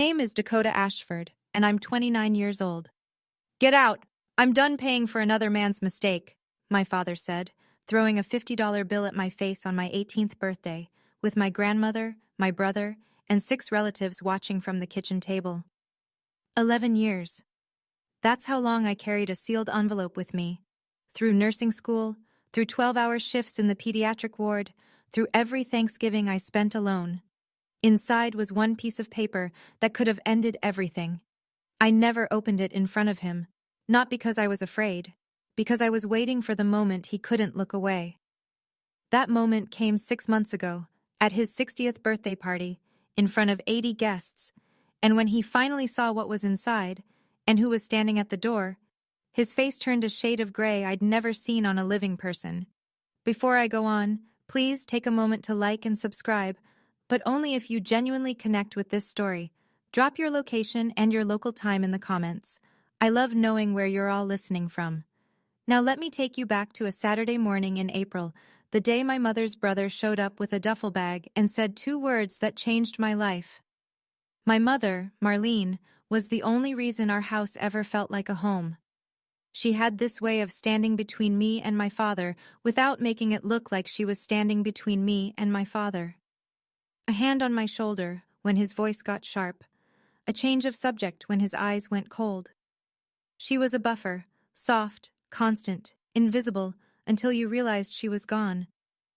My name is Dakota Ashford, and I'm 29 years old. Get out! I'm done paying for another man's mistake, my father said, throwing a $50 bill at my face on my 18th birthday, with my grandmother, my brother, and 6 relatives watching from the kitchen table. 11 years. That's how long I carried a sealed envelope with me. Through nursing school, through 12-hour shifts in the pediatric ward, through every Thanksgiving I spent alone. Inside was one piece of paper that could have ended everything. I never opened it in front of him, not because I was afraid, because I was waiting for the moment he couldn't look away. That moment came 6 months ago, at his 60th birthday party, in front of 80 guests, and when he finally saw what was inside, and who was standing at the door, his face turned a shade of gray I'd never seen on a living person. Before I go on, please take a moment to like and subscribe, but only if you genuinely connect with this story. Drop your location and your local time in the comments. I love knowing where you're all listening from. Now let me take you back to a Saturday morning in April, the day my mother's brother showed up with a duffel bag and said 2 words that changed my life. My mother, Marlene, was the only reason our house ever felt like a home. She had this way of standing between me and my father without making it look like she was standing between me and my father. A hand on my shoulder when his voice got sharp, a change of subject when his eyes went cold. She was a buffer, soft, constant, invisible, until you realized she was gone.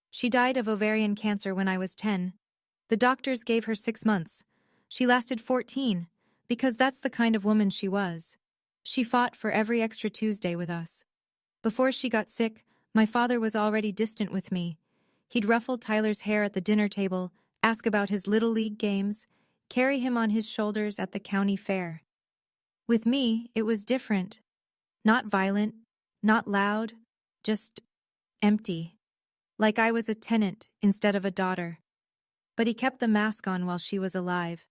She died of ovarian cancer when I was 10. The doctors gave her 6 months. She lasted 14, because that's the kind of woman she was. She fought for every extra Tuesday with us. Before she got sick, my father was already distant with me. He'd ruffle Tyler's hair at the dinner table, ask about his Little League games, carry him on his shoulders at the county fair. With me, it was different. Not violent, not loud, just empty. Like I was a tenant instead of a daughter. But he kept the mask on while she was alive.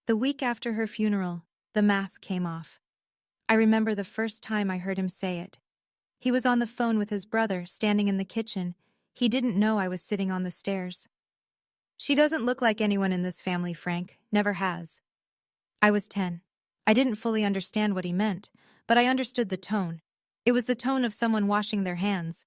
The week after her funeral, the mask came off. I remember the first time I heard him say it. He was on the phone with his brother, standing in the kitchen. He didn't know I was sitting on the stairs. She doesn't look like anyone in this family, Frank. Never has. I was 10. I didn't fully understand what he meant, but I understood the tone. It was the tone of someone washing their hands.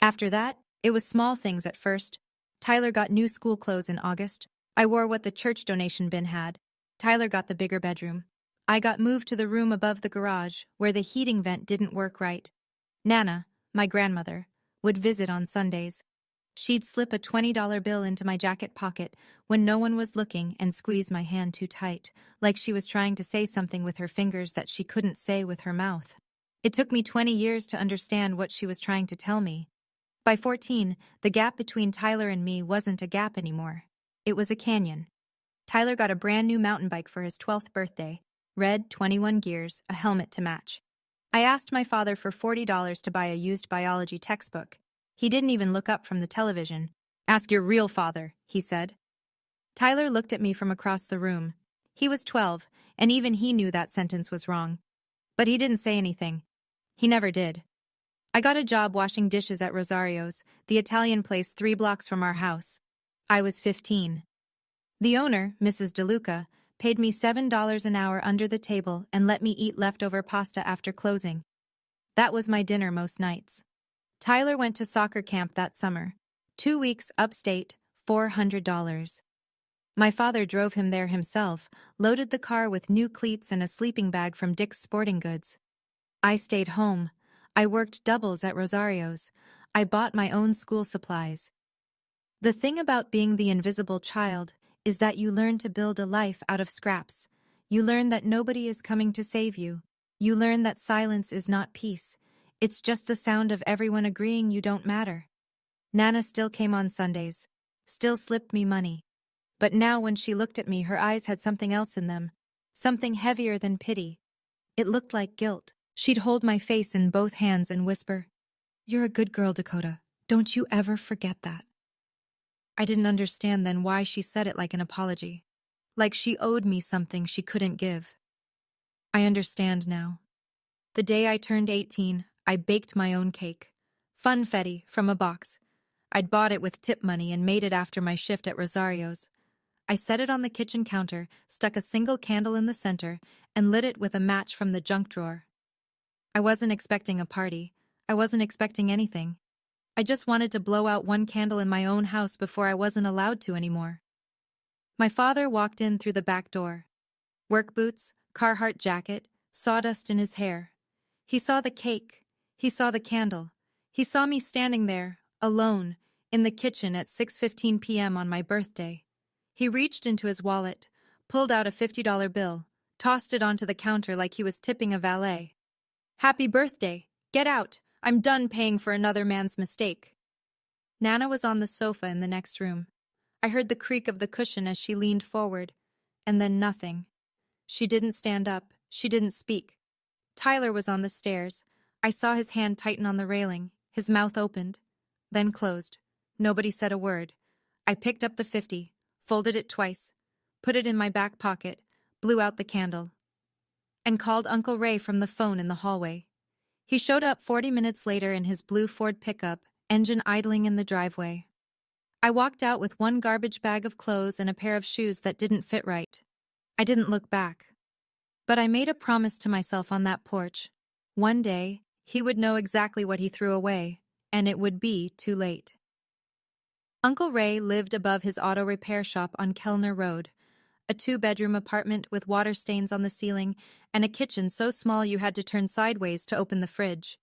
After that, it was small things at first. Tyler got new school clothes in August. I wore what the church donation bin had. Tyler got the bigger bedroom. I got moved to the room above the garage, where the heating vent didn't work right. Nana, my grandmother, would visit on Sundays. She'd slip a $20 bill into my jacket pocket when no one was looking and squeeze my hand too tight, like she was trying to say something with her fingers that she couldn't say with her mouth. It took me 20 years to understand what she was trying to tell me. By 14, the gap between Tyler and me wasn't a gap anymore. It was a canyon. Tyler got a brand new mountain bike for his 12th birthday, red, 21 gears, a helmet to match. I asked my father for $40 to buy a used biology textbook. He didn't even look up from the television. "Ask your real father," he said. Tyler looked at me from across the room. He was 12, and even he knew that sentence was wrong. But he didn't say anything. He never did. I got a job washing dishes at Rosario's, the Italian place 3 blocks from our house. I was 15. The owner, Mrs. DeLuca, paid me $7 an hour under the table and let me eat leftover pasta after closing. That was my dinner most nights. Tyler went to soccer camp that summer. 2 weeks upstate, $400. My father drove him there himself, loaded the car with new cleats and a sleeping bag from Dick's Sporting Goods. I stayed home. I worked doubles at Rosario's. I bought my own school supplies. The thing about being the invisible child is that you learn to build a life out of scraps. You learn that nobody is coming to save you. You learn that silence is not peace. It's just the sound of everyone agreeing you don't matter. Nana still came on Sundays, still slipped me money. But now when she looked at me, her eyes had something else in them, something heavier than pity. It looked like guilt. She'd hold my face in both hands and whisper, "You're a good girl, Dakota. Don't you ever forget that." I didn't understand then why she said it like an apology, like she owed me something she couldn't give. I understand now. The day I turned 18, I baked my own cake. Funfetti, from a box. I'd bought it with tip money and made it after my shift at Rosario's. I set it on the kitchen counter, stuck a single candle in the center, and lit it with a match from the junk drawer. I wasn't expecting a party. I wasn't expecting anything. I just wanted to blow out one candle in my own house before I wasn't allowed to anymore. My father walked in through the back door. Work boots, Carhartt jacket, sawdust in his hair. He saw the cake. He saw the candle. He saw me standing there, alone, in the kitchen at 6:15 p.m. on my birthday. He reached into his wallet, pulled out a $50 bill, tossed it onto the counter like he was tipping a valet. "Happy birthday! Get out! I'm done paying for another man's mistake." Nana was on the sofa in the next room. I heard the creak of the cushion as she leaned forward, and then nothing. She didn't stand up. She didn't speak. Tyler was on the stairs. I saw his hand tighten on the railing. His mouth opened, then closed. Nobody said a word. I picked up the 50, folded it twice, put it in my back pocket, blew out the candle, and called Uncle Ray from the phone in the hallway. He showed up 40 minutes later in his blue Ford pickup, engine idling in the driveway. I walked out with one garbage bag of clothes and a pair of shoes that didn't fit right. I didn't look back. But I made a promise to myself on that porch. One day, he would know exactly what he threw away, and it would be too late. Uncle Ray lived above his auto repair shop on Kellner Road, a 2-bedroom apartment with water stains on the ceiling and a kitchen so small you had to turn sideways to open the fridge.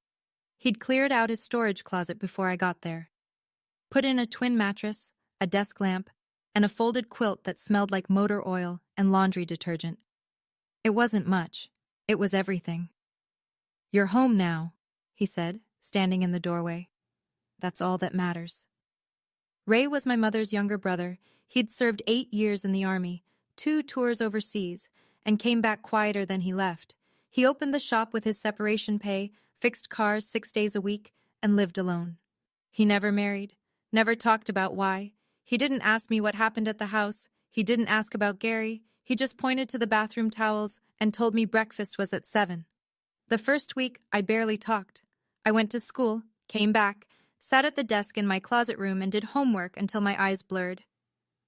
He'd cleared out his storage closet before I got there. Put in a twin mattress, a desk lamp, and a folded quilt that smelled like motor oil and laundry detergent. It wasn't much. It was everything. "You're home now," he said, standing in the doorway. "That's all that matters." Ray was my mother's younger brother. He'd served 8 years in the Army, 2 tours overseas, and came back quieter than he left. He opened the shop with his separation pay, fixed cars 6 days a week, and lived alone. He never married, never talked about why. He didn't ask me what happened at the house. He didn't ask about Gary. He just pointed to the bathroom towels and told me breakfast was at 7. The first week, I barely talked. I went to school, came back, sat at the desk in my closet room and did homework until my eyes blurred.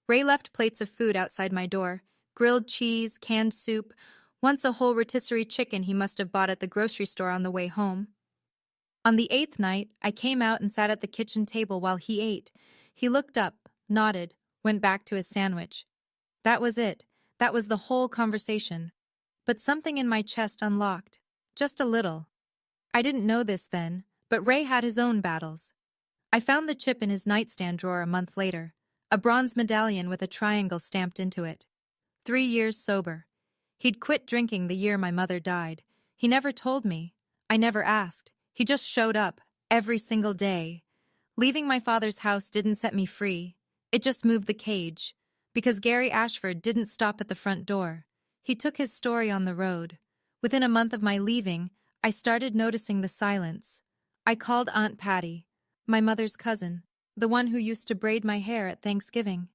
Ray left plates of food outside my door, grilled cheese, canned soup, once a whole rotisserie chicken he must have bought at the grocery store on the way home. On the 8th night, I came out and sat at the kitchen table while he ate. He looked up, nodded, went back to his sandwich. That was it. That was the whole conversation. But something in my chest unlocked. Just a little. I didn't know this then, but Ray had his own battles. I found the chip in his nightstand drawer a month later, a bronze medallion with a triangle stamped into it. 3 years sober. He'd quit drinking the year my mother died. He never told me. I never asked. He just showed up, every single day. Leaving my father's house didn't set me free. It just moved the cage. Because Gary Ashford didn't stop at the front door. He took his story on the road. Within a month of my leaving, I started noticing the silence. I called Aunt Patty, my mother's cousin, the one who used to braid my hair at Thanksgiving.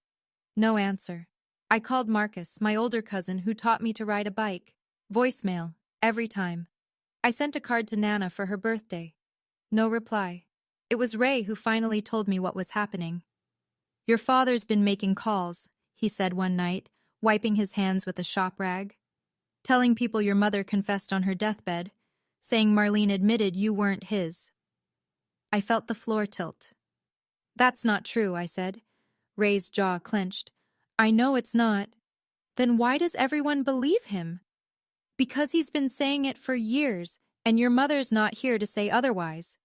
No answer. I called Marcus, my older cousin who taught me to ride a bike. Voicemail, every time. I sent a card to Nana for her birthday. No reply. It was Ray who finally told me what was happening. "Your father's been making calls," he said one night, wiping his hands with a shop rag. "Telling people your mother confessed on her deathbed, saying Marlene admitted you weren't his." I felt the floor tilt. "That's not true," I said. Ray's jaw clenched. "I know it's not." "Then why does everyone believe him?" "Because he's been saying it for years, and your mother's not here to say otherwise."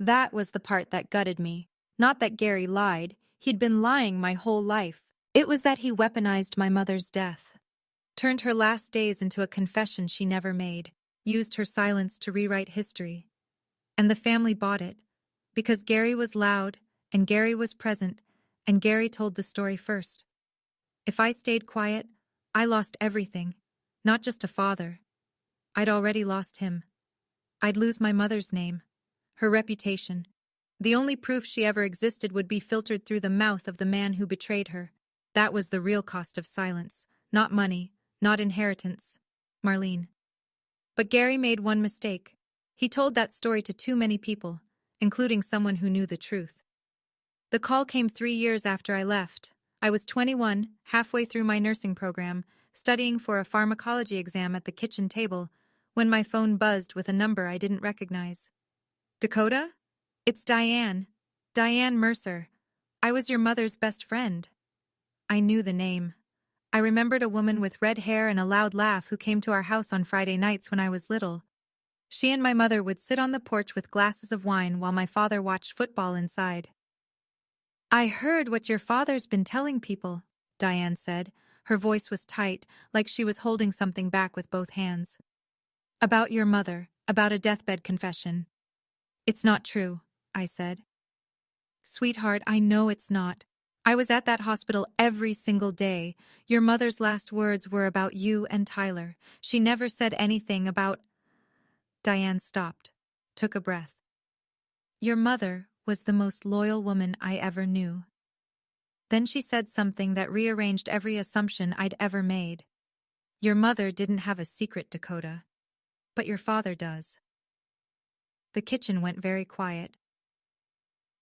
That was the part that gutted me. Not that Gary lied. He'd been lying my whole life. It was that he weaponized my mother's death. Turned her last days into a confession she never made. Used her silence to rewrite history. And the family bought it. Because Gary was loud, and Gary was present, and Gary told the story first. If I stayed quiet, I lost everything. Not just a father. I'd already lost him. I'd lose my mother's name. Her reputation. The only proof she ever existed would be filtered through the mouth of the man who betrayed her. That was the real cost of silence. Not money, not inheritance. Marlene. But Gary made one mistake. He told that story to too many people, including someone who knew the truth. The call came 3 years after I left. I was 21, halfway through my nursing program, studying for a pharmacology exam at the kitchen table, when my phone buzzed with a number I didn't recognize. Dakota? It's Diane. Diane Mercer. I was your mother's best friend. I knew the name. I remembered a woman with red hair and a loud laugh who came to our house on Friday nights when I was little. She and my mother would sit on the porch with glasses of wine while my father watched football inside. I heard what your father's been telling people, Diane said. Her voice was tight, like she was holding something back with both hands. About your mother, about a deathbed confession. It's not true, I said. Sweetheart, I know it's not. I was at that hospital every single day. Your mother's last words were about you and Tyler. She never said anything about... Diane stopped, took a breath. Your mother was the most loyal woman I ever knew. Then she said something that rearranged every assumption I'd ever made. Your mother didn't have a secret, Dakota. But your father does. The kitchen went very quiet.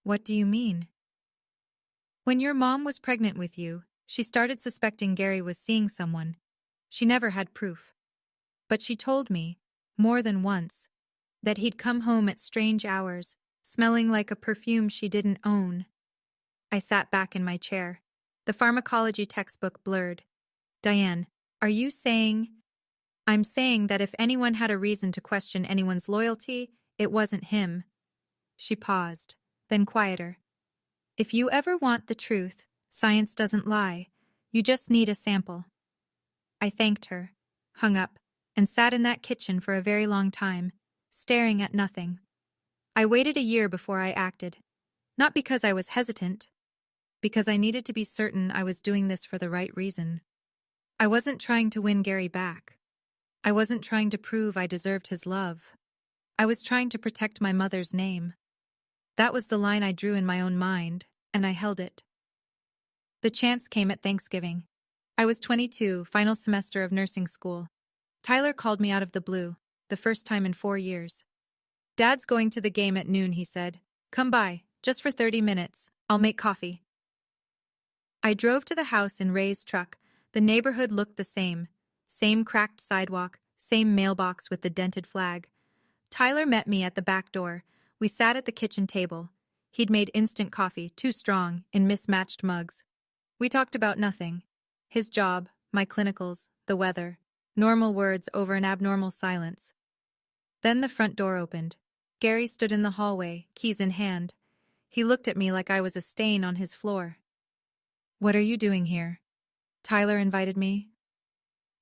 What do you mean? When your mom was pregnant with you, she started suspecting Gary was seeing someone. She never had proof. But she told me, more than once, that he'd come home at strange hours, smelling like a perfume she didn't own. I sat back in my chair. The pharmacology textbook blurred. Diane, are you saying... I'm saying that if anyone had a reason to question anyone's loyalty, it wasn't him. She paused, then quieter. If you ever want the truth, science doesn't lie. You just need a sample. I thanked her, hung up, and sat in that kitchen for a very long time, staring at nothing. I waited a year before I acted. Not because I was hesitant, because I needed to be certain I was doing this for the right reason. I wasn't trying to win Gary back. I wasn't trying to prove I deserved his love. I was trying to protect my mother's name. That was the line I drew in my own mind, and I held it. The chance came at Thanksgiving. I was 22, final semester of nursing school. Tyler called me out of the blue, the first time in 4 years. Dad's going to the game at noon, he said. Come by, just for 30 minutes. I'll make coffee. I drove to the house in Ray's truck. The neighborhood looked the same. Same cracked sidewalk, same mailbox with the dented flag. Tyler met me at the back door. We sat at the kitchen table. He'd made instant coffee, too strong, in mismatched mugs. We talked about nothing. His job, my clinicals, the weather. Normal words over an abnormal silence. Then the front door opened. Gary stood in the hallway, keys in hand. He looked at me like I was a stain on his floor. What are you doing here? Tyler invited me.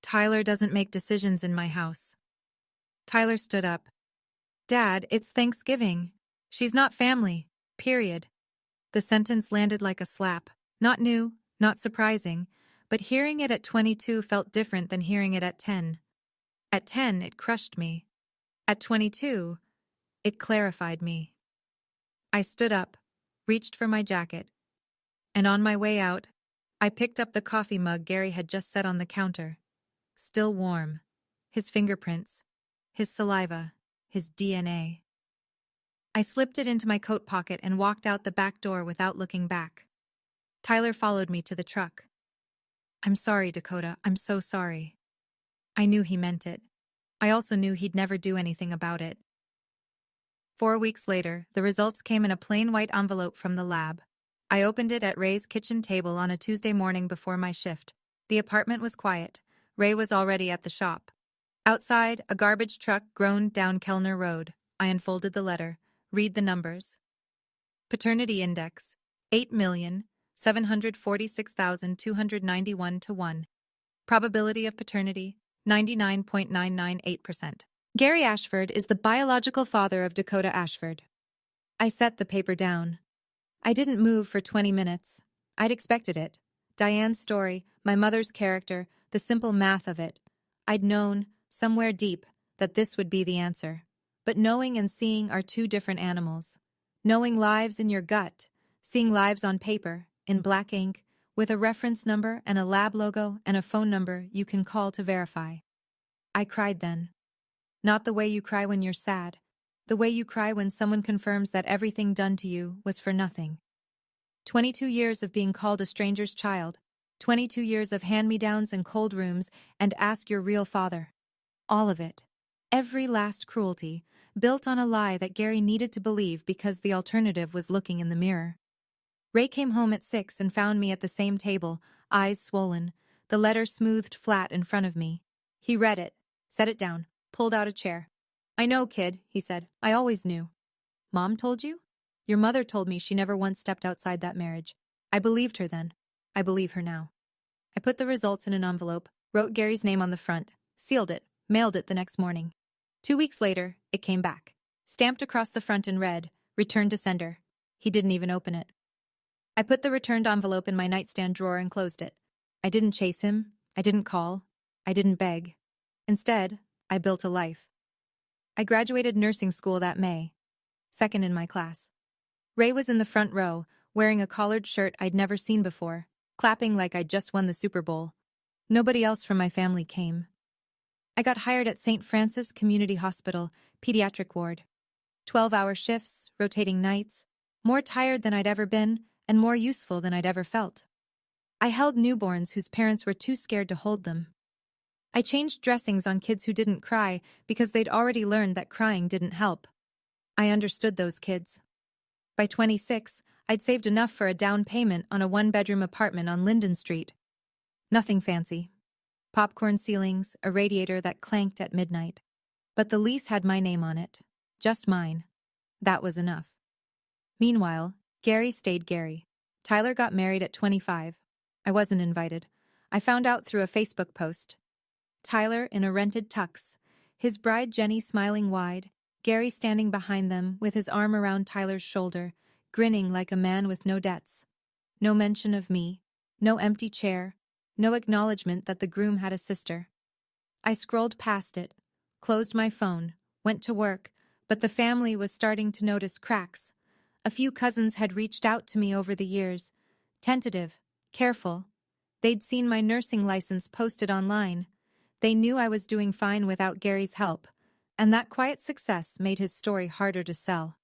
Tyler doesn't make decisions in my house. Tyler stood up. Dad, it's Thanksgiving. She's not family. Period. The sentence landed like a slap. Not new, not surprising, but hearing it at 22 felt different than hearing it at 10. At 10, it crushed me. At 22, it clarified me. I stood up, reached for my jacket, and on my way out, I picked up the coffee mug Gary had just set on the counter. Still warm. His fingerprints. His saliva. His DNA. I slipped it into my coat pocket and walked out the back door without looking back. Tyler followed me to the truck. I'm sorry, Dakota. I'm so sorry. I knew he meant it. I also knew he'd never do anything about it. 4 weeks later, the results came in a plain white envelope from the lab. I opened it at Ray's kitchen table on a Tuesday morning before my shift. The apartment was quiet. Ray was already at the shop. Outside, a garbage truck groaned down Kellner Road. I unfolded the letter. Read the numbers. Paternity index, 8,746,291 to 1. Probability of paternity, 99.998%. Gary Ashford is the biological father of Dakota Ashford. I set the paper down. I didn't move for 20 minutes. I'd expected it. Diane's story, my mother's character, the simple math of it. I'd known, somewhere deep, that this would be the answer. But knowing and seeing are two different animals. Knowing lives in your gut, seeing lives on paper, in black ink, with a reference number and a lab logo and a phone number you can call to verify. I cried then. Not the way you cry when you're sad, the way you cry when someone confirms that everything done to you was for nothing. 22 years of being called a stranger's child. 22 years of hand-me-downs and cold rooms and ask your real father. All of it. Every last cruelty, built on a lie that Gary needed to believe because the alternative was looking in the mirror. Ray came home at 6 and found me at the same table, eyes swollen, the letter smoothed flat in front of me. He read it, set it down, pulled out a chair. "I know, kid," he said. "I always knew." "Mom told you?" "Your mother told me she never once stepped outside that marriage. I believed her then. I believe her now." I put the results in an envelope, wrote Gary's name on the front, sealed it, mailed it the next morning. 2 weeks later, it came back. Stamped across the front in red, "Return to sender." He didn't even open it. I put the returned envelope in my nightstand drawer and closed it. I didn't chase him. I didn't call. I didn't beg. Instead, I built a life. I graduated nursing school that May, second in my class. Ray was in the front row, wearing a collared shirt I'd never seen before, clapping like I'd just won the Super Bowl. Nobody else from my family came. I got hired at St. Francis Community Hospital, pediatric ward. 12-hour shifts, rotating nights, more tired than I'd ever been, and more useful than I'd ever felt. I held newborns whose parents were too scared to hold them. I changed dressings on kids who didn't cry because they'd already learned that crying didn't help. I understood those kids. By 26, I'd saved enough for a down payment on a one-bedroom apartment on Linden Street. Nothing fancy. Popcorn ceilings, a radiator that clanked at midnight. But the lease had my name on it. Just mine. That was enough. Meanwhile, Gary stayed Gary. Tyler got married at 25. I wasn't invited. I found out through a Facebook post. Tyler in a rented tux, his bride Jenny smiling wide, Gary standing behind them with his arm around Tyler's shoulder, grinning like a man with no debts. No mention of me, no empty chair, no acknowledgement that the groom had a sister. I scrolled past it, closed my phone, went to work, but the family was starting to notice cracks. A few cousins had reached out to me over the years, tentative, careful. They'd seen my nursing license posted online. They knew I was doing fine without Gary's help, and that quiet success made his story harder to sell.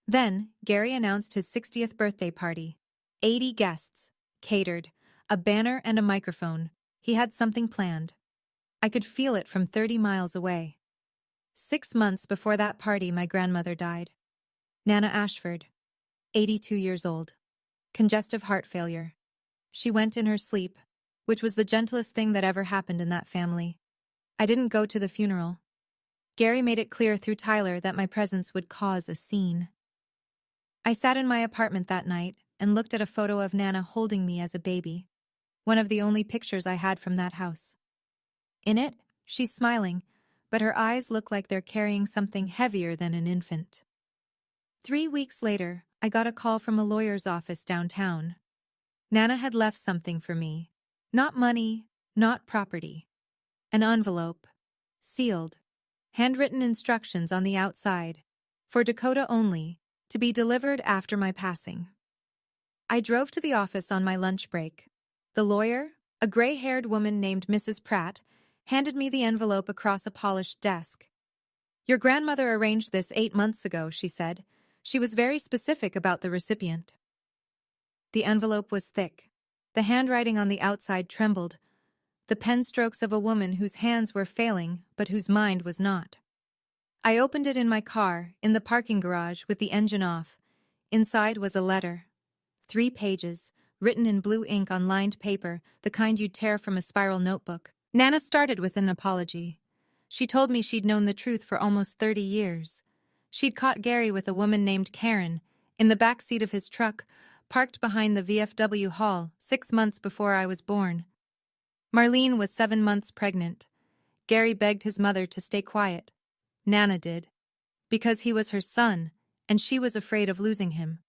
Then, Gary announced his 60th birthday party. 80 guests, catered, a banner and a microphone. He had something planned. I could feel it from 30 miles away. 6 months before that party, my grandmother died. Nana Ashford, 82 years old. Congestive heart failure. She went in her sleep, which was the gentlest thing that ever happened in that family. I didn't go to the funeral. Gary made it clear through Tyler that my presence would cause a scene. I sat in my apartment that night and looked at a photo of Nana holding me as a baby, one of the only pictures I had from that house. In it, she's smiling, but her eyes look like they're carrying something heavier than an infant. 3 weeks later, I got a call from a lawyer's office downtown. Nana had left something for me. Not money, not property. An envelope, sealed, handwritten instructions on the outside, for Dakota only, to be delivered after my passing. I drove to the office on my lunch break. The lawyer, a gray-haired woman named Mrs. Pratt, handed me the envelope across a polished desk. "Your grandmother arranged this 8 months ago," she said. She was very specific about the recipient. The envelope was thick. The handwriting on the outside trembled, the pen strokes of a woman whose hands were failing but whose mind was not. I opened it in my car, in the parking garage, with the engine off. Inside was a letter. 3 pages, written in blue ink on lined paper, the kind you'd tear from a spiral notebook. Nana started with an apology. She told me she'd known the truth for almost 30 years. She'd caught Gary with a woman named Karen, in the back seat of his truck, parked behind the VFW hall, 6 months before I was born. Marlene was 7 months pregnant. Gary begged his mother to stay quiet. Nana did. Because he was her son, and she was afraid of losing him.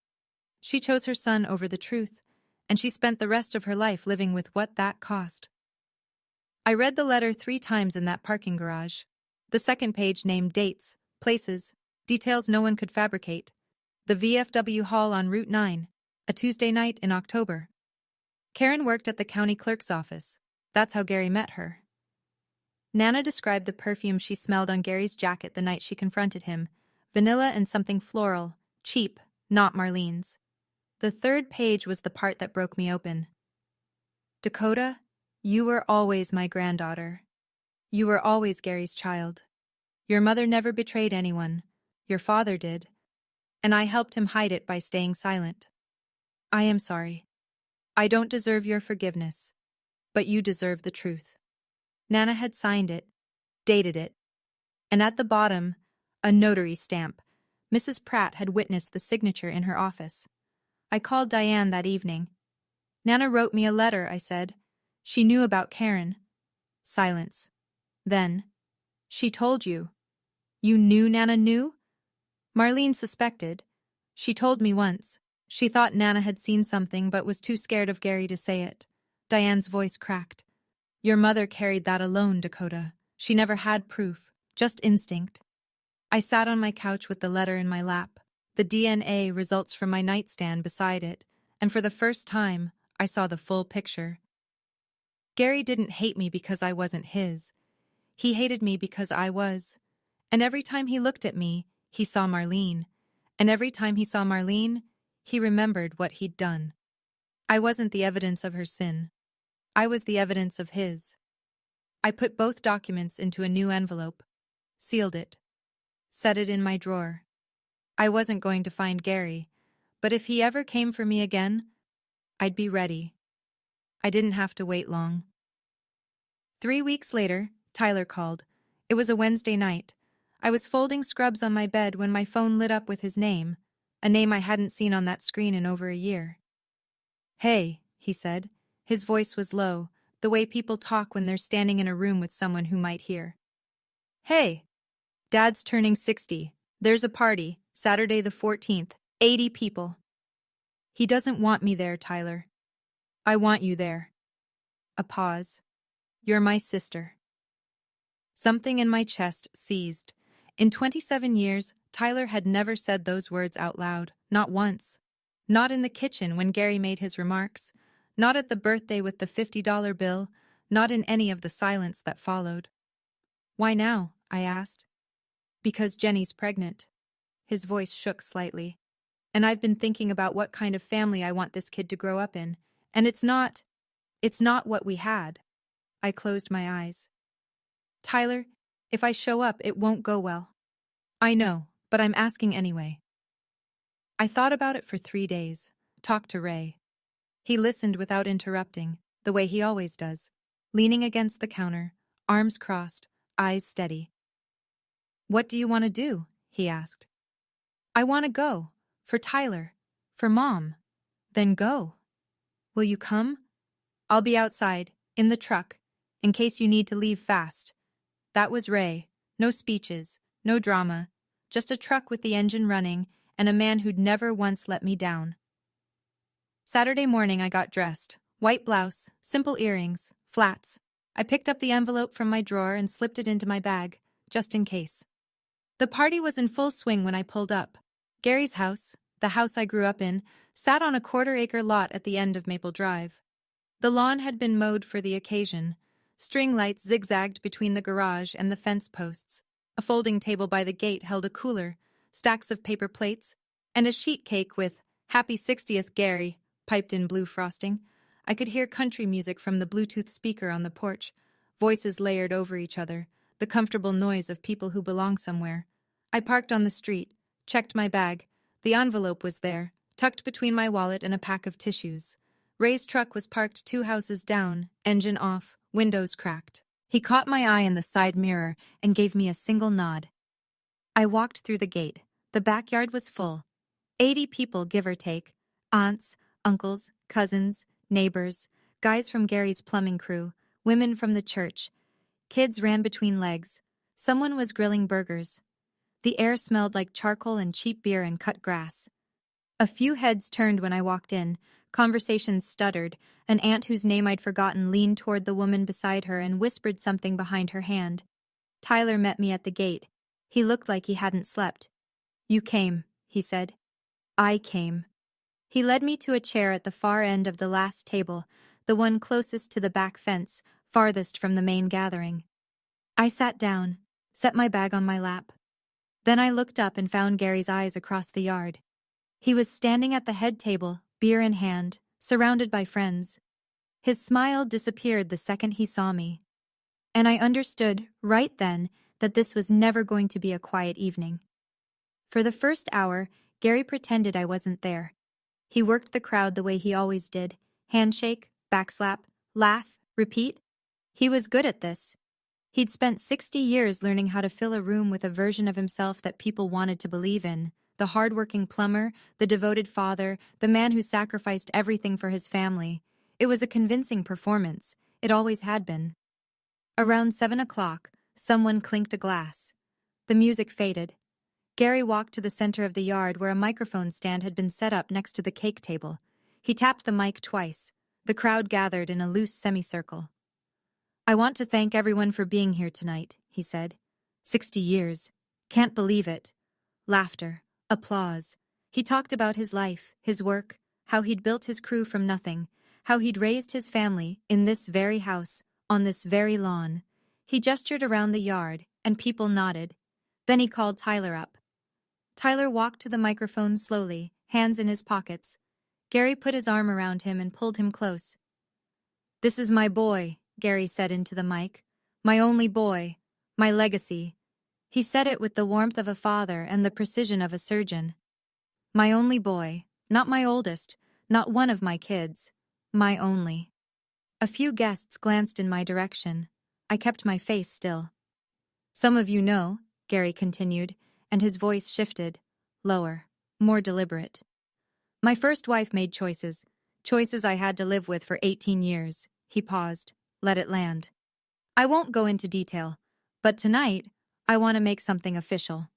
She chose her son over the truth, and she spent the rest of her life living with what that cost. I read the letter 3 times in that parking garage. The second page named dates, places, details no one could fabricate. The VFW hall on Route 9, a Tuesday night in October. Karen worked at the county clerk's office. That's how Gary met her. Nana described the perfume she smelled on Gary's jacket the night she confronted him. Vanilla and something floral, cheap, not Marlene's. The third page was the part that broke me open. Dakota, you were always my granddaughter. You were always Gary's child. Your mother never betrayed anyone. Your father did. And I helped him hide it by staying silent. I am sorry. I don't deserve your forgiveness. But you deserve the truth. Nana had signed it, dated it, and at the bottom, a notary stamp. Mrs. Pratt had witnessed the signature in her office. I called Diane that evening. Nana wrote me a letter, I said. She knew about Karen. Silence. Then, she told you. You knew Nana knew? Marlene suspected. She told me once. She thought Nana had seen something but was too scared of Gary to say it. Diane's voice cracked. Your mother carried that alone, Dakota. She never had proof, just instinct. I sat on my couch with the letter in my lap, the DNA results from my nightstand beside it, and for the first time, I saw the full picture. Gary didn't hate me because I wasn't his. He hated me because I was. And every time he looked at me, he saw Marlene. And every time he saw Marlene, he remembered what he'd done. I wasn't the evidence of her sin. I was the evidence of his. I put both documents into a new envelope, sealed it, set it in my drawer. I wasn't going to find Gary, but if he ever came for me again, I'd be ready. I didn't have to wait long. 3 weeks later, Tyler called. It was a Wednesday night. I was folding scrubs on my bed when my phone lit up with his name, a name I hadn't seen on that screen in over a year. Hey, he said. His voice was low, the way people talk when they're standing in a room with someone who might hear. Hey, Dad's turning 60. There's a party, Saturday the 14th, 80 people. He doesn't want me there, Tyler. I want you there. A pause. You're my sister. Something in my chest seized. In 27 years, Tyler had never said those words out loud, not once. Not in the kitchen when Gary made his remarks, not at the birthday with the $50 bill, not in any of the silence that followed. Why now? I asked. Because Jenny's pregnant. His voice shook slightly. And I've been thinking about what kind of family I want this kid to grow up in. And it's not what we had. I closed my eyes. Tyler, if I show up, it won't go well. I know, but I'm asking anyway. I thought about it for 3 days, talked to Ray. He listened without interrupting, the way he always does, leaning against the counter, arms crossed, eyes steady. What do you want to do? He asked. I want to go. For Tyler. For Mom. Then go. Will you come? I'll be outside, in the truck, in case you need to leave fast. That was Ray. No speeches, no drama, just a truck with the engine running and a man who'd never once let me down. Saturday morning I got dressed. White blouse, simple earrings, flats. I picked up the envelope from my drawer and slipped it into my bag, just in case. The party was in full swing when I pulled up. Gary's house, the house I grew up in, sat on a quarter-acre lot at the end of Maple Drive. The lawn had been mowed for the occasion. String lights zigzagged between the garage and the fence posts. A folding table by the gate held a cooler, stacks of paper plates, and a sheet cake with "Happy 60th, Gary," piped in blue frosting. I could hear country music from the Bluetooth speaker on the porch, voices layered over each other, the comfortable noise of people who belong somewhere. I parked on the street, checked my bag. The envelope was there, tucked between my wallet and a pack of tissues. Ray's truck was parked 2 houses down, engine off, windows cracked. He caught my eye in the side mirror and gave me a single nod. I walked through the gate. The backyard was full. 80 people, give or take. Aunts, uncles, cousins, neighbors, guys from Gary's plumbing crew, women from the church. Kids ran between legs. Someone was grilling burgers. The air smelled like charcoal and cheap beer and cut grass. A few heads turned when I walked in. Conversations stuttered. An aunt whose name I'd forgotten leaned toward the woman beside her and whispered something behind her hand. Tyler met me at the gate. He looked like he hadn't slept. You came, he said. I came. He led me to a chair at the far end of the last table, the one closest to the back fence, farthest from the main gathering. I sat down, set my bag on my lap. Then I looked up and found Gary's eyes across the yard. He was standing at the head table, beer in hand, surrounded by friends. His smile disappeared the second he saw me. And I understood, right then, that this was never going to be a quiet evening. For the first hour, Gary pretended I wasn't there. He worked the crowd the way he always did. Handshake, backslap, laugh, repeat. He was good at this. He'd spent 60 years learning how to fill a room with a version of himself that people wanted to believe in. The hard-working plumber, the devoted father, the man who sacrificed everything for his family. It was a convincing performance. It always had been. Around 7 o'clock, someone clinked a glass. The music faded. Gary walked to the center of the yard where a microphone stand had been set up next to the cake table. He tapped the mic twice. The crowd gathered in a loose semicircle. "I want to thank everyone for being here tonight," he said. 60 years. Can't believe it. Laughter. Applause. He talked about his life, his work, how he'd built his crew from nothing, how he'd raised his family in this very house, on this very lawn. He gestured around the yard, and people nodded. Then he called Tyler up. Tyler walked to the microphone slowly, hands in his pockets. Gary put his arm around him and pulled him close. "This is my boy," Gary said into the mic. "My only boy. My legacy." He said it with the warmth of a father and the precision of a surgeon. My only boy, not my oldest, not one of my kids. My only. A few guests glanced in my direction. I kept my face still. "Some of you know," Gary continued, and his voice shifted, lower, more deliberate. "My first wife made choices I had to live with for 18 years. He paused, let it land. "I won't go into detail, but tonight, I want to make something official."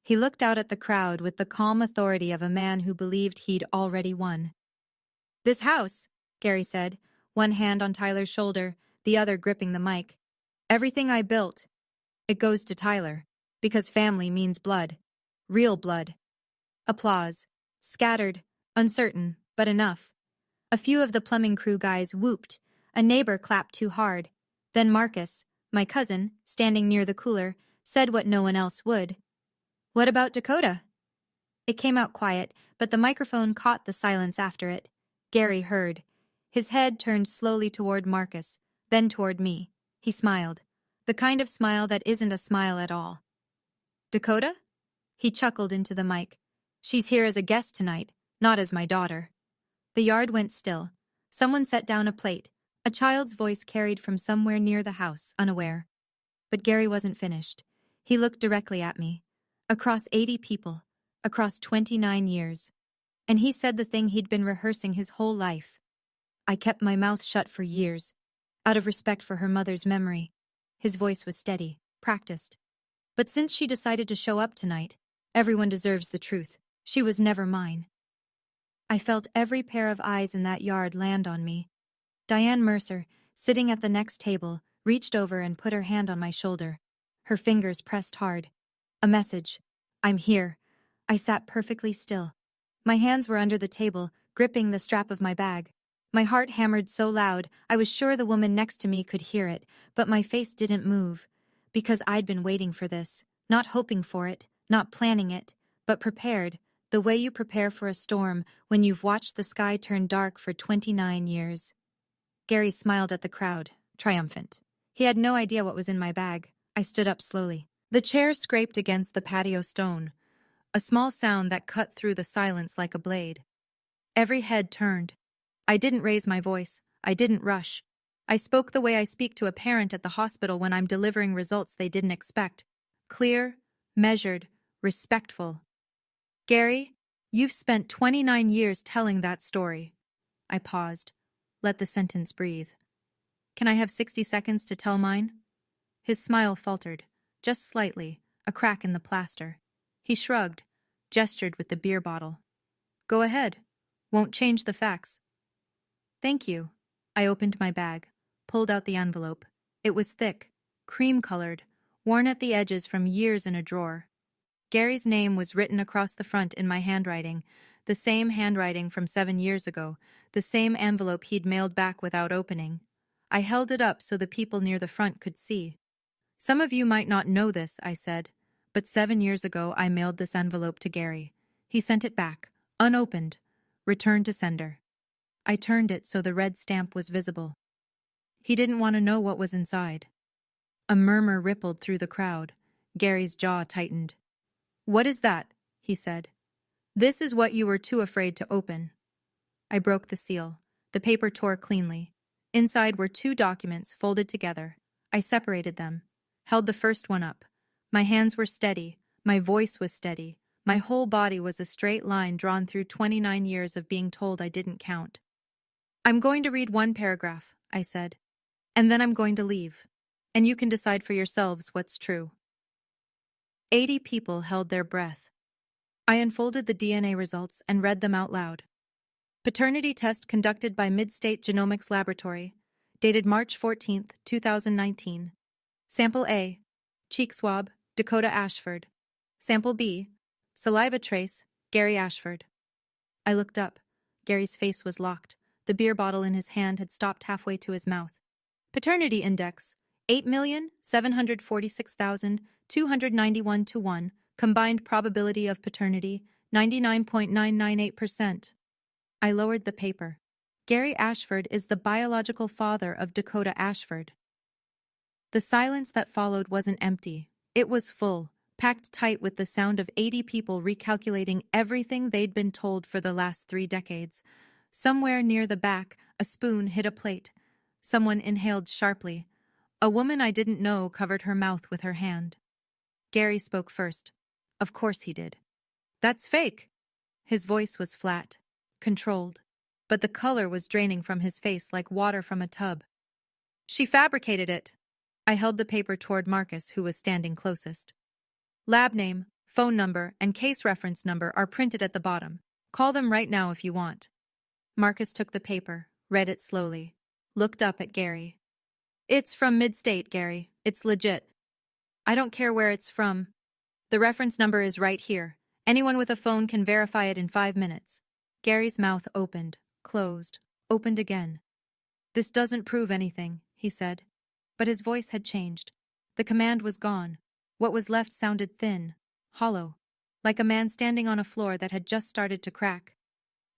He looked out at the crowd with the calm authority of a man who believed he'd already won. "This house," Gary said, one hand on Tyler's shoulder, the other gripping the mic. "Everything I built, it goes to Tyler, because family means blood. Real blood." Applause. Scattered, uncertain, but enough. A few of the plumbing crew guys whooped. A neighbor clapped too hard. Then Marcus, my cousin, standing near the cooler, said what no one else would. "What about Dakota?" It came out quiet, but the microphone caught the silence after it. Gary heard. His head turned slowly toward Marcus, then toward me. He smiled. The kind of smile that isn't a smile at all. "Dakota?" He chuckled into the mic. "She's here as a guest tonight, not as my daughter." The yard went still. Someone set down a plate. A child's voice carried from somewhere near the house, unaware. But Gary wasn't finished. He looked directly at me. Across 80 people. Across 29 years. And he said the thing he'd been rehearsing his whole life. "I kept my mouth shut for years, out of respect for her mother's memory." His voice was steady, practiced. "But since she decided to show up tonight, everyone deserves the truth. She was never mine." I felt every pair of eyes in that yard land on me. Diane Mercer, sitting at the next table, reached over and put her hand on my shoulder. Her fingers pressed hard. A message. "I'm here." I sat perfectly still. My hands were under the table, gripping the strap of my bag. My heart hammered so loud, I was sure the woman next to me could hear it, but my face didn't move. Because I'd been waiting for this, not hoping for it, not planning it, but prepared, the way you prepare for a storm when you've watched the sky turn dark for 29 years. Gary smiled at the crowd, triumphant. He had no idea what was in my bag. I stood up slowly. The chair scraped against the patio stone, a small sound that cut through the silence like a blade. Every head turned. I didn't raise my voice. I didn't rush. I spoke the way I speak to a parent at the hospital when I'm delivering results they didn't expect. Clear, measured, respectful. "Gary, you've spent 29 years telling that story." I paused. Let the sentence breathe. "Can I have 60 seconds to tell mine?" His smile faltered, just slightly, a crack in the plaster. He shrugged, gestured with the beer bottle. "Go ahead. Won't change the facts." "Thank you." I opened my bag, pulled out the envelope. It was thick, cream-colored, worn at the edges from years in a drawer. Gary's name was written across the front in my handwriting, the same handwriting from 7 years ago, the same envelope he'd mailed back without opening. I held it up so the people near the front could see. "Some of you might not know this," I said, "but 7 years ago I mailed this envelope to Gary. He sent it back, unopened, Return to sender. I turned it so the red stamp was visible. He didn't want to know what was inside. A murmur rippled through the crowd. Gary's jaw tightened. "What is that?" he said. "This is what you were too afraid to open." I broke the seal. The paper tore cleanly. Inside were 2 documents folded together. I separated them, held the first one up. My hands were steady. My voice was steady. My whole body was a straight line drawn through 29 years of being told I didn't count. "I'm going to read 1 paragraph," I said, "and then I'm going to leave. And you can decide for yourselves what's true." 80 people held their breath. I unfolded the DNA results and read them out loud. Paternity test conducted by Midstate Genomics Laboratory, dated March 14, 2019. Sample A, cheek swab, Dakota Ashford. Sample B, saliva trace, Gary Ashford. I looked up. Gary's face was locked. The beer bottle in his hand had stopped halfway to his mouth. Paternity index, 8,746,291 to 1. Combined probability of paternity, 99.998%. I lowered the paper. Gary Ashford is the biological father of Dakota Ashford. The silence that followed wasn't empty. It was full, packed tight with the sound of 80 people recalculating everything they'd been told for the last 3 decades. Somewhere near the back, a spoon hit a plate. Someone inhaled sharply. A woman I didn't know covered her mouth with her hand. Gary spoke first. Of course he did. "That's fake." His voice was flat, controlled, but the color was draining from his face like water from a tub. "She fabricated it." I held the paper toward Marcus, who was standing closest. "Lab name, phone number, and case reference number are printed at the bottom. Call them right now if you want." Marcus took the paper, read it slowly, looked up at Gary. "It's from Midstate, Gary. It's legit. I don't care where it's from. The reference number is right here. Anyone with a phone can verify it in 5 minutes." Gary's mouth opened, closed, opened again. "This doesn't prove anything," he said. But his voice had changed. The command was gone. What was left sounded thin, hollow, like a man standing on a floor that had just started to crack.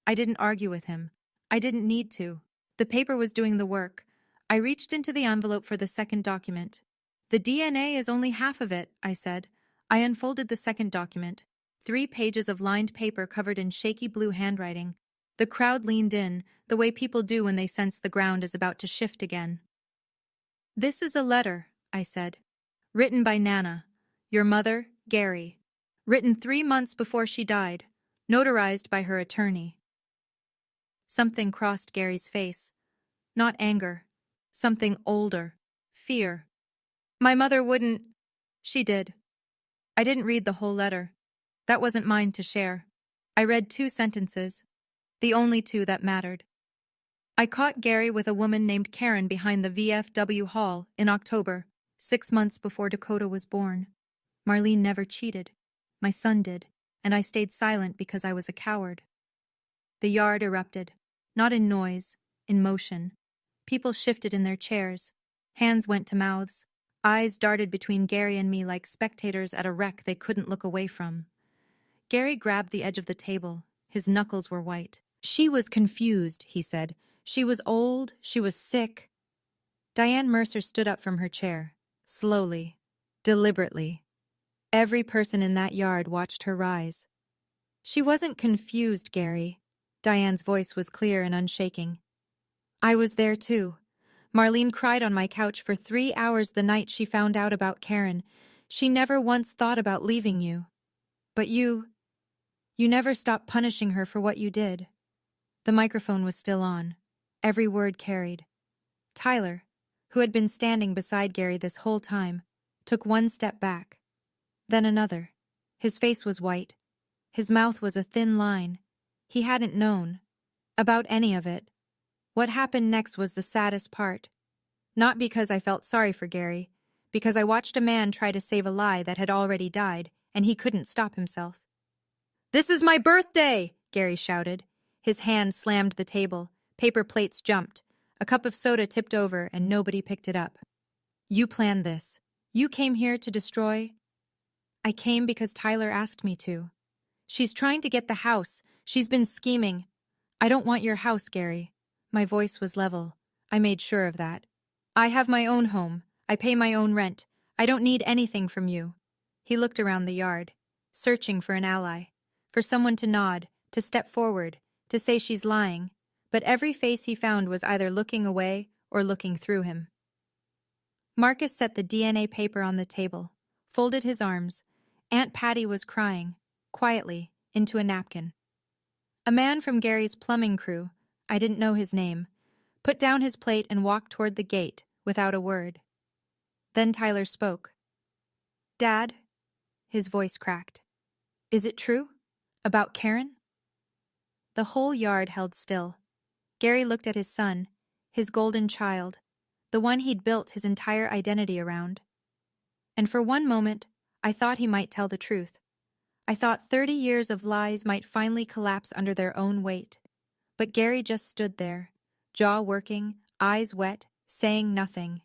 I didn't argue with him. I didn't need to. The paper was doing the work. I reached into the envelope for the second document. "The DNA is only half of it," I said. I unfolded the second document. 3 pages of lined paper covered in shaky blue handwriting. The crowd leaned in, the way people do when they sense the ground is about to shift again. "This is a letter," I said. "Written by Nana, your mother, Gary. Written 3 months before she died. Notarized by her attorney." Something crossed Gary's face. Not anger. Something older. Fear. "My mother wouldn't—" "She did." I didn't read the whole letter. That wasn't mine to share. I read 2 sentences. The only 2 that mattered. "I caught Gary with a woman named Karen behind the VFW hall in October, 6 months before Dakota was born. Marlene never cheated. My son did, and I stayed silent because I was a coward." The yard erupted, not in noise, in motion. People shifted in their chairs. Hands went to mouths. Eyes darted between Gary and me like spectators at a wreck they couldn't look away from. Gary grabbed the edge of the table. His knuckles were white. "She was confused," he said. "She was old. She was sick." Diane Mercer stood up from her chair, slowly, deliberately. Every person in that yard watched her rise. "She wasn't confused, Gary." Diane's voice was clear and unshaking. "I was there too. Marlene cried on my couch for 3 hours the night she found out about Karen. She never once thought about leaving you. But you never stopped punishing her for what you did." The microphone was still on. Every word carried. Tyler, who had been standing beside Gary this whole time, took 1 step back. Then another. His face was white. His mouth was a thin line. He hadn't known about any of it. What happened next was the saddest part. Not because I felt sorry for Gary, because I watched a man try to save a lie that had already died, and he couldn't stop himself. "This is my birthday!" Gary shouted. His hand slammed the table. Paper plates jumped. A cup of soda tipped over, and nobody picked it up. "You planned this. You came here to destroy—" "I came because Tyler asked me to. She's trying to get the house. She's been scheming. I don't want your house, Gary. My voice was level. I made sure of that. I have my own home. I pay my own rent. I don't need anything from you. He looked around the yard, searching for an ally, for someone to nod, to step forward, to say she's lying, but every face he found was either looking away or looking through him. Marcus set the DNA paper on the table, folded his arms. Aunt Patty was crying, quietly, into a napkin. A man from Gary's plumbing crew, I didn't know his name, put down his plate and walked toward the gate without a word. Then Tyler spoke. "Dad," his voice cracked. "Is it true? About Karen?" The whole yard held still. Gary looked at his son, his golden child, the one he'd built his entire identity around. And for one moment, I thought he might tell the truth. I thought 30 years of lies might finally collapse under their own weight. But Gary just stood there, jaw working, eyes wet, saying nothing.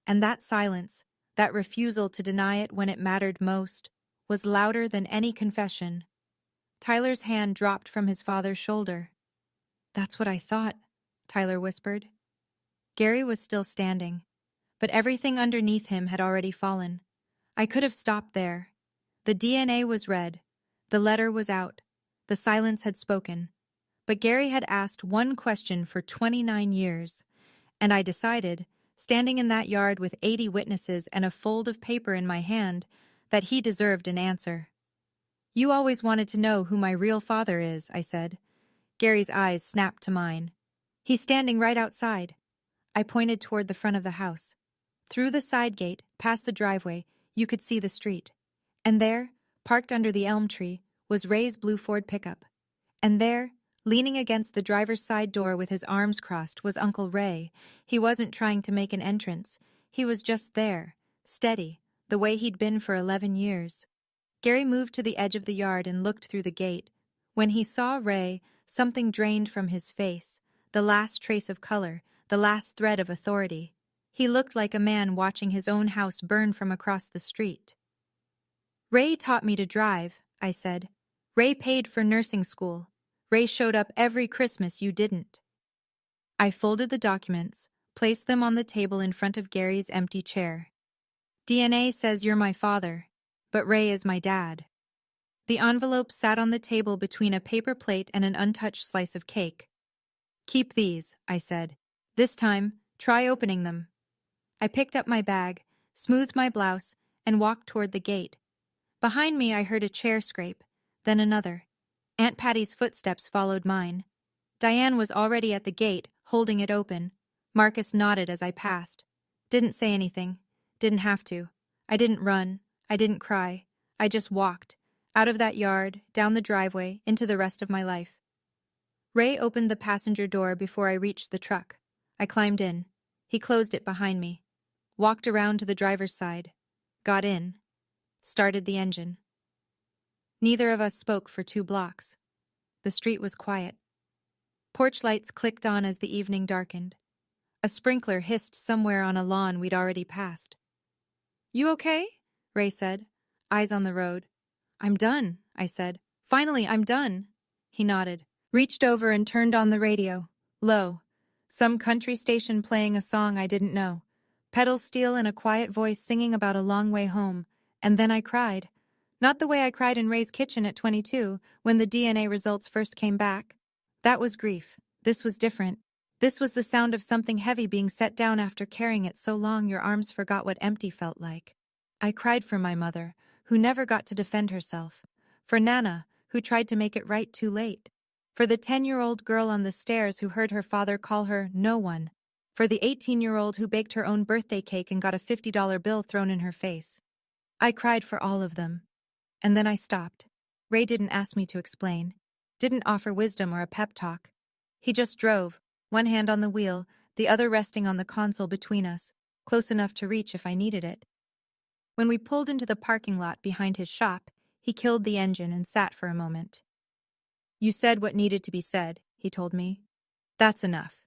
And that silence, that refusal to deny it when it mattered most, was louder than any confession. Tyler's hand dropped from his father's shoulder. "That's what I thought," Tyler whispered. Gary was still standing, but everything underneath him had already fallen. I could have stopped there. The DNA was red. The letter was out. The silence had spoken. But Gary had asked one question for 29 years, and I decided, standing in that yard with 80 witnesses and a fold of paper in my hand, that he deserved an answer. "You always wanted to know who my real father is," I said. Gary's eyes snapped to mine. "He's standing right outside." I pointed toward the front of the house. Through the side gate, past the driveway, you could see the street. And there, parked under the elm tree, was Ray's blue Ford pickup. And there, leaning against the driver's side door with his arms crossed, was Uncle Ray. He wasn't trying to make an entrance. He was just there, steady, the way he'd been for 11 years. Gary moved to the edge of the yard and looked through the gate. When he saw Ray, something drained from his face, the last trace of color, the last thread of authority. He looked like a man watching his own house burn from across the street. "Ray taught me to drive," I said. "Ray paid for nursing school. Ray showed up every Christmas you didn't." I folded the documents, placed them on the table in front of Gary's empty chair. "DNA says you're my father, but Ray is my dad." The envelope sat on the table between a paper plate and an untouched slice of cake. "Keep these," I said. "This time, try opening them." I picked up my bag, smoothed my blouse, and walked toward the gate. Behind me I heard a chair scrape, then another. Aunt Patty's footsteps followed mine. Diane was already at the gate, holding it open. Marcus nodded as I passed. Didn't say anything. Didn't have to. I didn't run. I didn't cry. I just walked, out of that yard, down the driveway, into the rest of my life. Ray opened the passenger door before I reached the truck. I climbed in. He closed it behind me. Walked around to the driver's side. Got in. Started the engine. Neither of us spoke for 2 blocks. The street was quiet. Porch lights clicked on as the evening darkened. A sprinkler hissed somewhere on a lawn we'd already passed. "You okay?" Ray said, eyes on the road. "I'm done," I said. "Finally, I'm done." He nodded, reached over and turned on the radio. Low. Some country station playing a song I didn't know. Pedal steel and a quiet voice singing about a long way home. And then I cried. Not the way I cried in Ray's kitchen at 22, when the DNA results first came back. That was grief. This was different. This was the sound of something heavy being set down after carrying it so long your arms forgot what empty felt like. I cried for my mother, who never got to defend herself. For Nana, who tried to make it right too late. For the 10-year-old girl on the stairs who heard her father call her no one. For the 18-year-old who baked her own birthday cake and got a $50 bill thrown in her face. I cried for all of them. And then I stopped. Ray didn't ask me to explain. Didn't offer wisdom or a pep talk. He just drove, one hand on the wheel, the other resting on the console between us, close enough to reach if I needed it. When we pulled into the parking lot behind his shop, he killed the engine and sat for a moment. "You said what needed to be said," he told me. "That's enough."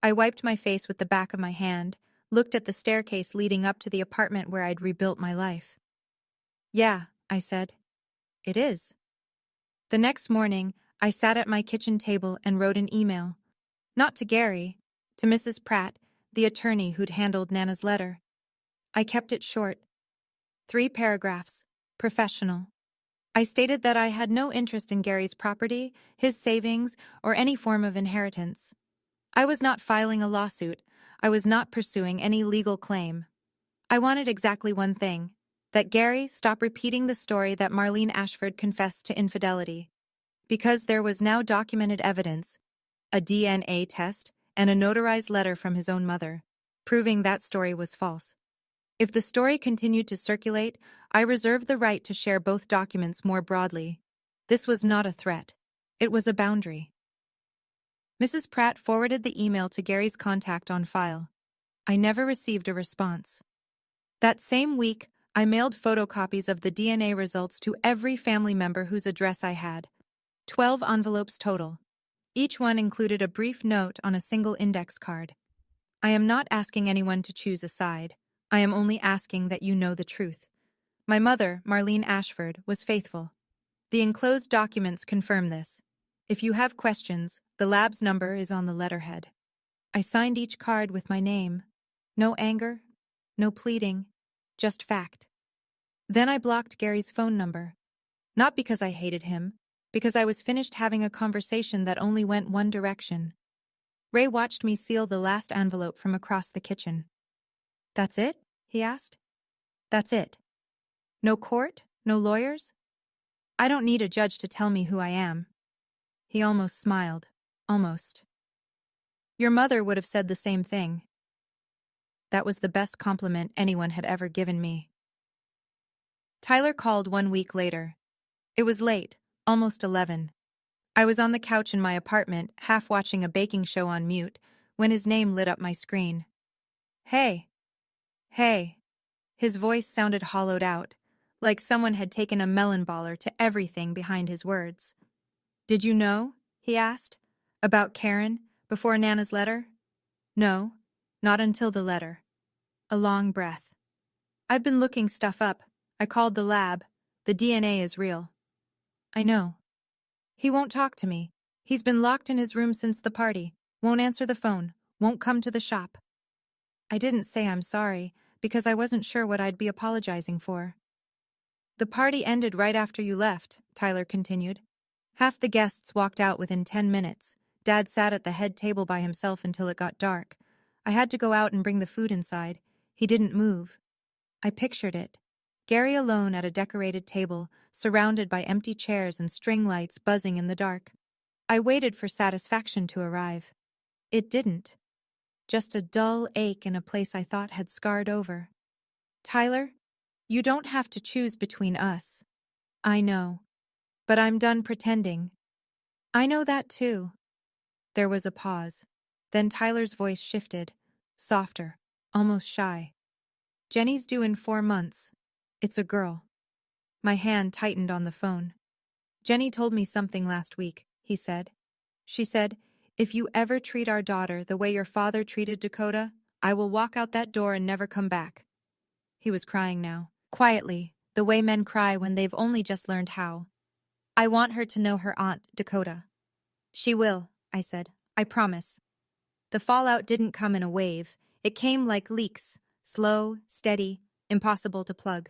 I wiped my face with the back of my hand, looked at the staircase leading up to the apartment where I'd rebuilt my life. "Yeah," I said. "It is." The next morning, I sat at my kitchen table and wrote an email. Not to Gary, to Mrs. Pratt, the attorney who'd handled Nana's letter. I kept it short. 3 paragraphs. Professional. I stated that I had no interest in Gary's property, his savings, or any form of inheritance. I was not filing a lawsuit. I was not pursuing any legal claim. I wanted exactly one thing: that Gary stop repeating the story that Marlene Ashford confessed to infidelity. Because there was now documented evidence, a DNA test, and a notarized letter from his own mother, proving that story was false. If the story continued to circulate, I reserved the right to share both documents more broadly. This was not a threat. It was a boundary. Mrs. Pratt forwarded the email to Gary's contact on file. I never received a response. That same week, I mailed photocopies of the DNA results to every family member whose address I had. 12 envelopes total. Each one included a brief note on a single index card. I am not asking anyone to choose a side. I am only asking that you know the truth. My mother, Marlene Ashford, was faithful. The enclosed documents confirm this. If you have questions, the lab's number is on the letterhead. I signed each card with my name. No anger, no pleading, just fact. Then I blocked Gary's phone number. Not because I hated him, because I was finished having a conversation that only went one direction. Ray watched me seal the last envelope from across the kitchen. "That's it?" he asked. "That's it. No court? No lawyers? I don't need a judge to tell me who I am." He almost smiled. Almost. "Your mother would have said the same thing." That was the best compliment anyone had ever given me. Tyler called 1 week later. It was late, almost 11. I was on the couch in my apartment, half watching a baking show on mute, when his name lit up my screen. "Hey. Hey." His voice sounded hollowed out, like someone had taken a melon baller to everything behind his words. "Did you know?" he asked. "About Karen, before Nana's letter?" "No, not until the letter." A long breath. "I've been looking stuff up. I called the lab. The DNA is real." "I know." "He won't talk to me. He's been locked in his room since the party. Won't answer the phone. Won't come to the shop." I didn't say I'm sorry, because I wasn't sure what I'd be apologizing for. "The party ended right after you left," Tyler continued. "Half the guests walked out within 10 minutes. Dad sat at the head table by himself until it got dark. I had to go out and bring the food inside. He didn't move." I pictured it. Gary alone at a decorated table, surrounded by empty chairs and string lights buzzing in the dark. I waited for satisfaction to arrive. It didn't. Just a dull ache in a place I thought had scarred over. "Tyler, you don't have to choose between us." "I know. But I'm done pretending." "I know that too." There was a pause. Then Tyler's voice shifted, softer, almost shy. "Jenny's due in 4 months. It's a girl." My hand tightened on the phone. "Jenny told me something last week," he said. "She said, 'If you ever treat our daughter the way your father treated Dakota, I will walk out that door and never come back.'" He was crying now, quietly, the way men cry when they've only just learned how. "I want her to know her aunt, Dakota." "She will," I said. "I promise." The fallout didn't come in a wave. It came like leaks, slow, steady, impossible to plug.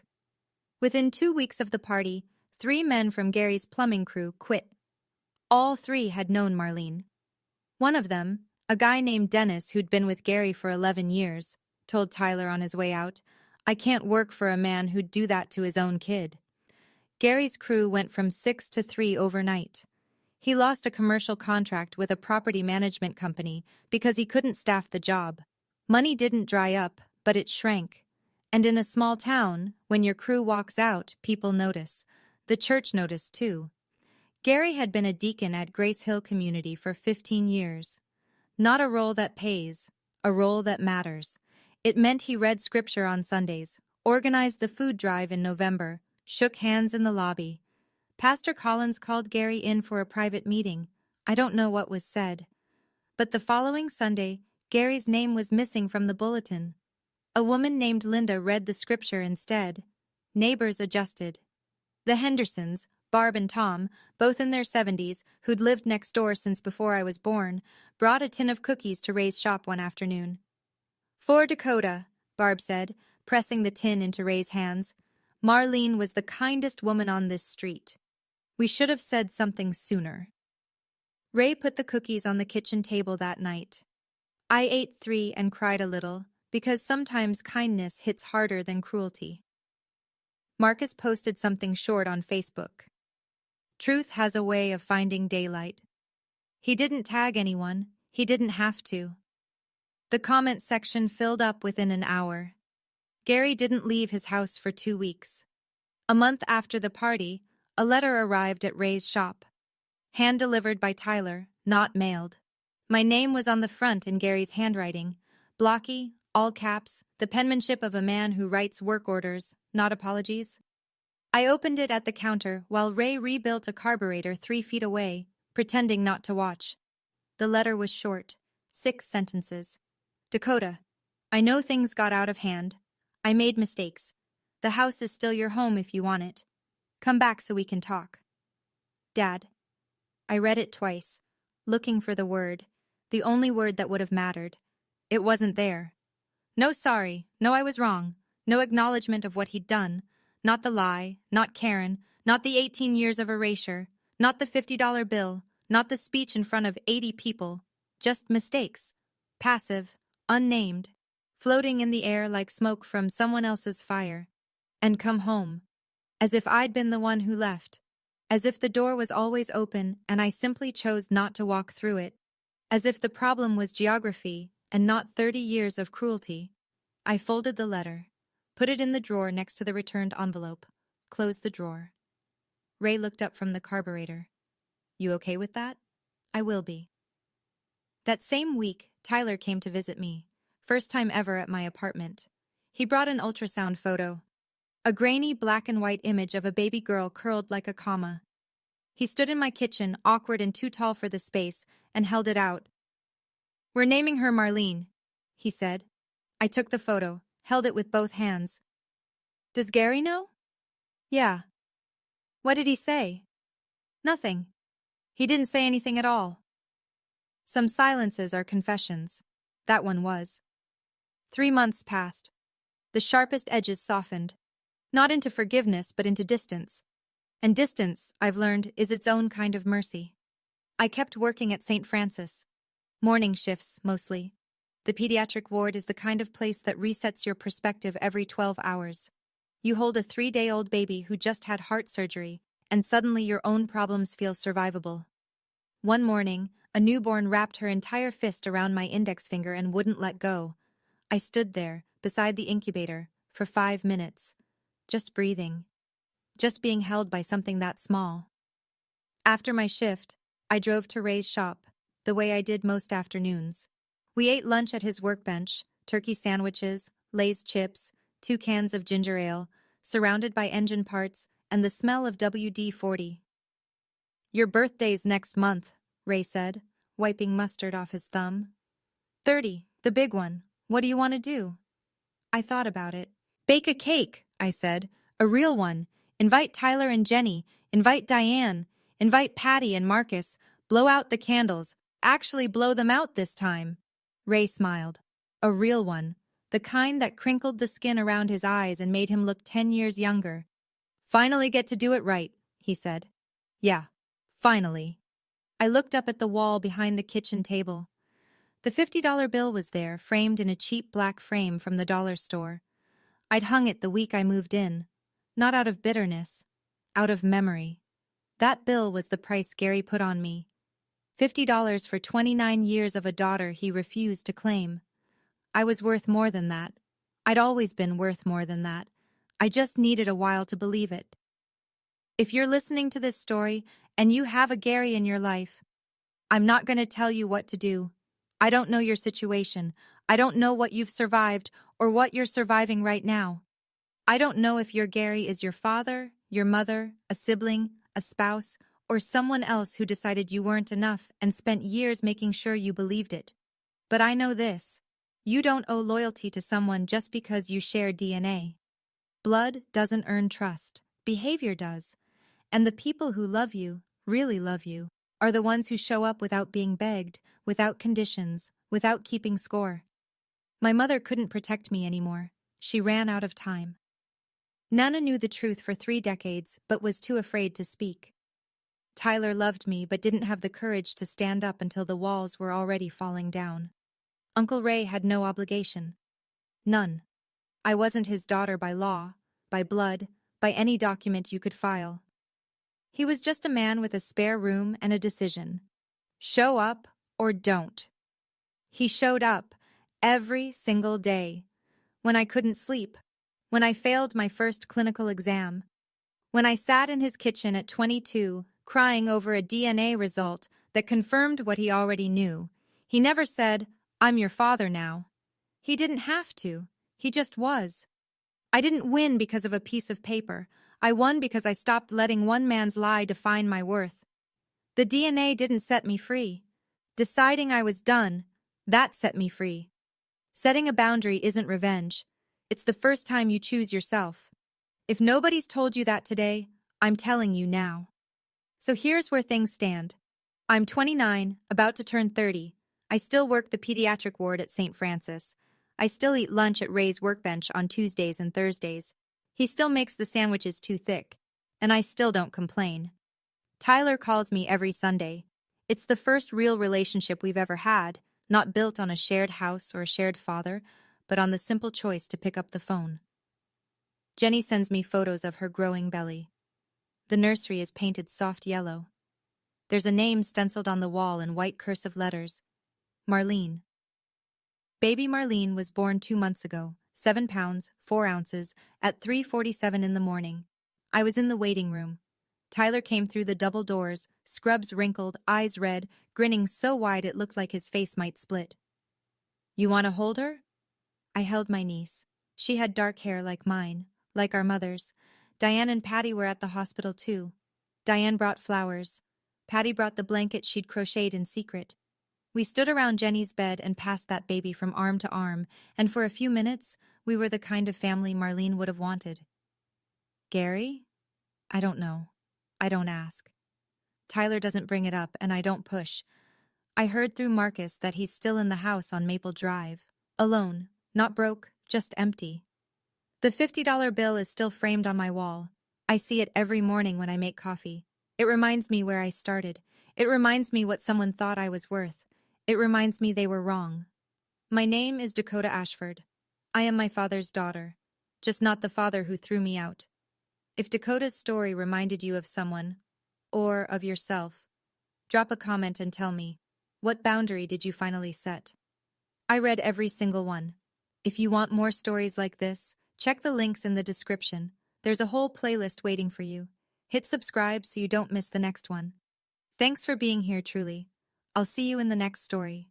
Within 2 weeks of the party, 3 men from Gary's plumbing crew quit. All 3 had known Marlene. One of them, a guy named Dennis who'd been with Gary for 11 years, told Tyler on his way out, "I can't work for a man who'd do that to his own kid." Gary's crew went from 6 to 3 overnight. He lost a commercial contract with a property management company because he couldn't staff the job. Money didn't dry up, but it shrank. And in a small town, when your crew walks out, people notice. The church noticed too. Gary had been a deacon at Grace Hill Community for 15 years. Not a role that pays, a role that matters. It meant he read scripture on Sundays, organized the food drive in November, shook hands in the lobby. Pastor Collins called Gary in for a private meeting. I don't know what was said. But the following Sunday, Gary's name was missing from the bulletin. A woman named Linda read the scripture instead. Neighbors adjusted. The Hendersons, Barb and Tom, both in their 70s, who'd lived next door since before I was born, brought a tin of cookies to Ray's shop one afternoon. "For Dakota," Barb said, pressing the tin into Ray's hands. "Marlene was the kindest woman on this street. We should have said something sooner." Ray put the cookies on the kitchen table that night. I ate 3 and cried a little, because sometimes kindness hits harder than cruelty. Marcus posted something short on Facebook. Truth has a way of finding daylight. He didn't tag anyone. He didn't have to. The comment section filled up within an hour. Gary didn't leave his house for 2 weeks. A month after the party, a letter arrived at Ray's shop. Hand-delivered by Tyler, not mailed. My name was on the front in Gary's handwriting. Blocky, all caps, the penmanship of a man who writes work orders, not apologies. I opened it at the counter while Ray rebuilt a carburetor 3 feet away, pretending not to watch. The letter was short, 6 sentences. "Dakota, I know things got out of hand. I made mistakes. The house is still your home if you want it. Come back so we can talk. Dad." I read it twice, looking for the word, the only word that would have mattered. It wasn't there. No sorry, no I was wrong, no acknowledgement of what he'd done, not the lie, not Karen, not the 18 years of erasure, not the $50 bill, not the speech in front of 80 people, just mistakes, passive, unnamed, floating in the air like smoke from someone else's fire. And come home, as if I'd been the one who left, as if the door was always open and I simply chose not to walk through it, as if the problem was geography and not 30 years of cruelty. I folded the letter, put it in the drawer next to the returned envelope, closed the drawer. Ray looked up from the carburetor. "You okay with that?" "I will be." That same week, Tyler came to visit me, first time ever at my apartment. He brought an ultrasound photo, a grainy black and white image of a baby girl curled like a comma. He stood in my kitchen, awkward and too tall for the space, and held it out. "We're naming her Marlene," he said. I took the photo, held it with both hands. "Does Gary know?" "Yeah." "What did he say?" "Nothing. He didn't say anything at all." Some silences are confessions. That one was. 3 months passed. The sharpest edges softened. Not into forgiveness, but into distance. And distance, I've learned, is its own kind of mercy. I kept working at St. Francis. Morning shifts, mostly. The pediatric ward is the kind of place that resets your perspective every 12 hours. You hold a 3-day-old baby who just had heart surgery, and suddenly your own problems feel survivable. One morning, a newborn wrapped her entire fist around my index finger and wouldn't let go. I stood there, beside the incubator, for 5 minutes. Just breathing. Just being held by something that small. After my shift, I drove to Ray's shop, the way I did most afternoons. We ate lunch at his workbench, turkey sandwiches, Lay's chips, 2 cans of ginger ale, surrounded by engine parts and the smell of WD-40. "Your birthday's next month," Ray said, wiping mustard off his thumb. 30, the big one. What do you want to do?" I thought about it. "Bake a cake," I said. "A real one. Invite Tyler and Jenny. Invite Diane. Invite Patty and Marcus. Blow out the candles. Actually blow them out this time." Ray smiled. "A real one. The kind that crinkled the skin around his eyes and made him look 10 years younger." "Finally get to do it right," he said. "Yeah, finally." I looked up at the wall behind the kitchen table. The $50 bill was there, framed in a cheap black frame from the dollar store. I'd hung it the week I moved in. Not out of bitterness. Out of memory. That bill was the price Gary put on me. $50 for 29 years of a daughter he refused to claim. I was worth more than that. I'd always been worth more than that. I just needed a while to believe it. If you're listening to this story and you have a Gary in your life, I'm not going to tell you what to do. I don't know your situation. I don't know what you've survived or what you're surviving right now. I don't know if your Gary is your father, your mother, a sibling, a spouse, or someone else who decided you weren't enough and spent years making sure you believed it. But I know this. You don't owe loyalty to someone just because you share DNA. Blood doesn't earn trust. Behavior does. And the people who love you, really love you, are the ones who show up without being begged, without conditions, without keeping score. My mother couldn't protect me anymore. She ran out of time. Nana knew the truth for 3 decades but was too afraid to speak. Tyler loved me but didn't have the courage to stand up until the walls were already falling down. Uncle Ray had no obligation. None. I wasn't his daughter by law, by blood, by any document you could file. He was just a man with a spare room and a decision. Show up or don't. He showed up every single day. When I couldn't sleep. When I failed my first clinical exam. When I sat in his kitchen at 22, crying over a DNA result that confirmed what he already knew. He never said, "I'm your father now." He didn't have to. He just was. I didn't win because of a piece of paper. I won because I stopped letting one man's lie define my worth. The DNA didn't set me free. Deciding I was done, that set me free. Setting a boundary isn't revenge. It's the first time you choose yourself. If nobody's told you that today, I'm telling you now. So here's where things stand. I'm 29, about to turn 30. I still work the pediatric ward at St. Francis. I still eat lunch at Ray's workbench on Tuesdays and Thursdays. He still makes the sandwiches too thick. And I still don't complain. Tyler calls me every Sunday. It's the first real relationship we've ever had, not built on a shared house or a shared father, but on the simple choice to pick up the phone. Jenny sends me photos of her growing belly. The nursery is painted soft yellow. There's a name stenciled on the wall in white cursive letters. Marlene. Baby Marlene was born 2 months ago, 7 pounds, 4 ounces, at 3:47 in the morning. I was in the waiting room. Tyler came through the double doors, scrubs wrinkled, eyes red, grinning so wide it looked like his face might split. "You want to hold her?" I held my niece. She had dark hair like mine, like our mother's. Diane and Patty were at the hospital too. Diane brought flowers. Patty brought the blanket she'd crocheted in secret. We stood around Jenny's bed and passed that baby from arm to arm, and for a few minutes, we were the kind of family Marlene would have wanted. Gary? I don't know. I don't ask. Tyler doesn't bring it up, and I don't push. I heard through Marcus that he's still in the house on Maple Drive. Alone. Not broke, just empty. The $50 bill is still framed on my wall. I see it every morning when I make coffee. It reminds me where I started. It reminds me what someone thought I was worth. It reminds me they were wrong. My name is Dakota Ashford. I am my father's daughter, just not the father who threw me out. If Dakota's story reminded you of someone, or of yourself, drop a comment and tell me, what boundary did you finally set? I read every single one. If you want more stories like this, check the links in the description. There's a whole playlist waiting for you. Hit subscribe so you don't miss the next one. Thanks for being here, truly. I'll see you in the next story.